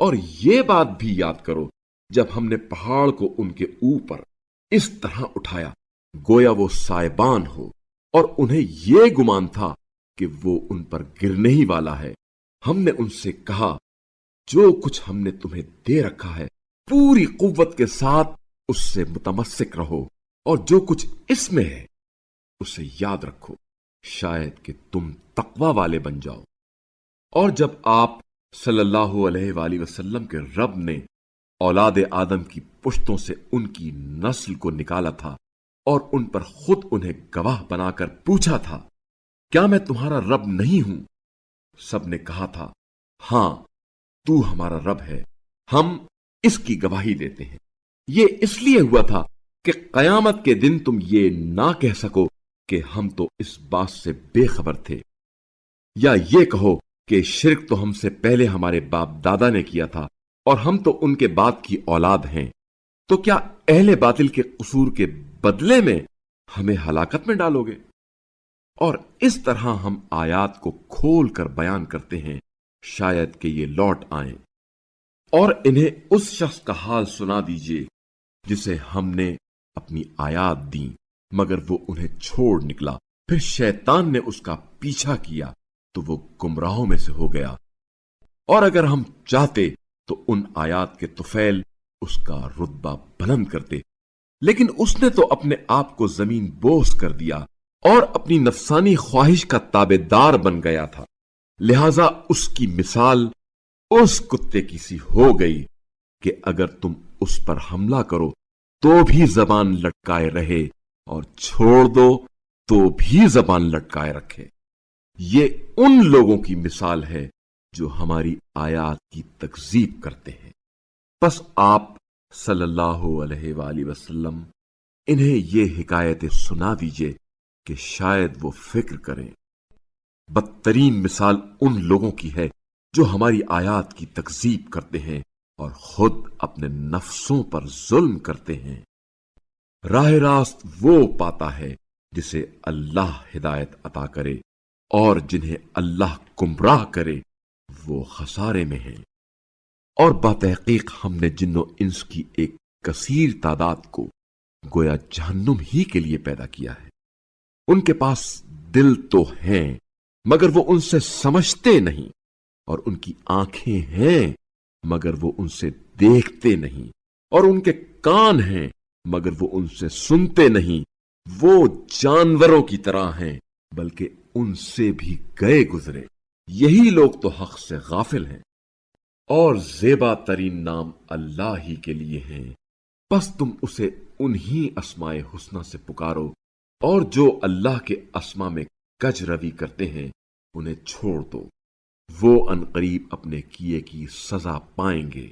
اور یہ بات بھی یاد کرو جب ہم نے پہاڑ کو ان کے اوپر اس طرح اٹھایا گویا وہ سائبان ہو، اور انہیں یہ گمان تھا کہ وہ ان پر گرنے ہی والا ہے۔ ہم نے ان سے کہا جو کچھ ہم نے تمہیں دے رکھا ہے پوری قوت کے ساتھ اس سے متمسک رہو، اور جو کچھ اس میں ہے اسے یاد رکھو، شاید کہ تم تقوی والے بن جاؤ۔ اور جب آپ صلی اللہ علیہ وآلہ وسلم کے رب نے اولاد آدم کی پشتوں سے ان کی نسل کو نکالا تھا اور ان پر خود انہیں گواہ بنا کر پوچھا تھا کیا میں تمہارا رب نہیں ہوں، سب نے کہا تھا ہاں تو ہمارا رب ہے، ہم اس کی گواہی دیتے ہیں۔ یہ اس لیے ہوا تھا کہ قیامت کے دن تم یہ نہ کہہ سکو کہ ہم تو اس بات سے بے خبر تھے، یا یہ کہو کہ شرک تو ہم سے پہلے ہمارے باپ دادا نے کیا تھا اور ہم تو ان کے بعد کی اولاد ہیں، تو کیا اہل باطل کے قصور کے بدلے میں ہمیں ہلاکت میں ڈالو گے؟ اور اس طرح ہم آیات کو کھول کر بیان کرتے ہیں شاید کہ یہ لوٹ آئیں۔ اور انہیں اس شخص کا حال سنا دیجئے جسے ہم نے اپنی آیات دیں مگر وہ انہیں چھوڑ نکلا، پھر شیطان نے اس کا پیچھا کیا تو وہ گمراہوں میں سے ہو گیا۔ اور اگر ہم چاہتے تو ان آیات کے طفیل اس کا رتبہ بلند کرتے، لیکن اس نے تو اپنے آپ کو زمین بوس کر دیا اور اپنی نفسانی خواہش کا تابع دار بن گیا تھا، لہذا اس کی مثال اس کتے کی سی ہو گئی کہ اگر تم اس پر حملہ کرو تو بھی زبان لٹکائے رہے اور چھوڑ دو تو بھی زبان لٹکائے رکھے۔ یہ ان لوگوں کی مثال ہے جو ہماری آیات کی تکذیب کرتے ہیں۔ پس آپ صلی اللہ علیہ وآلہ وسلم انہیں یہ حکایتیں سنا دیجئے کہ شاید وہ فکر کریں۔ بدترین مثال ان لوگوں کی ہے جو ہماری آیات کی تکذیب کرتے ہیں اور خود اپنے نفسوں پر ظلم کرتے ہیں۔ راہ راست وہ پاتا ہے جسے اللہ ہدایت عطا کرے، اور جنہیں اللہ گمراہ کرے وہ خسارے میں ہیں۔ اور بتحقیق ہم نے جن و انس کی ایک کثیر تعداد کو گویا جہنم ہی کے لیے پیدا کیا ہے۔ ان کے پاس دل تو ہیں مگر وہ ان سے سمجھتے نہیں، اور ان کی آنکھیں ہیں مگر وہ ان سے دیکھتے نہیں، اور ان کے کان ہیں مگر وہ ان سے سنتے نہیں۔ وہ جانوروں کی طرح ہیں بلکہ ان سے بھی گئے گزرے۔ یہی لوگ تو حق سے غافل ہیں۔ اور زیبا ترین نام اللہ ہی کے لیے ہیں، پس تم اسے انہی اسماء حسنی سے پکارو، اور جو اللہ کے اسما میں کج روی کرتے ہیں انہیں چھوڑ دو، وہ عنقریب اپنے کیے کی سزا پائیں گے۔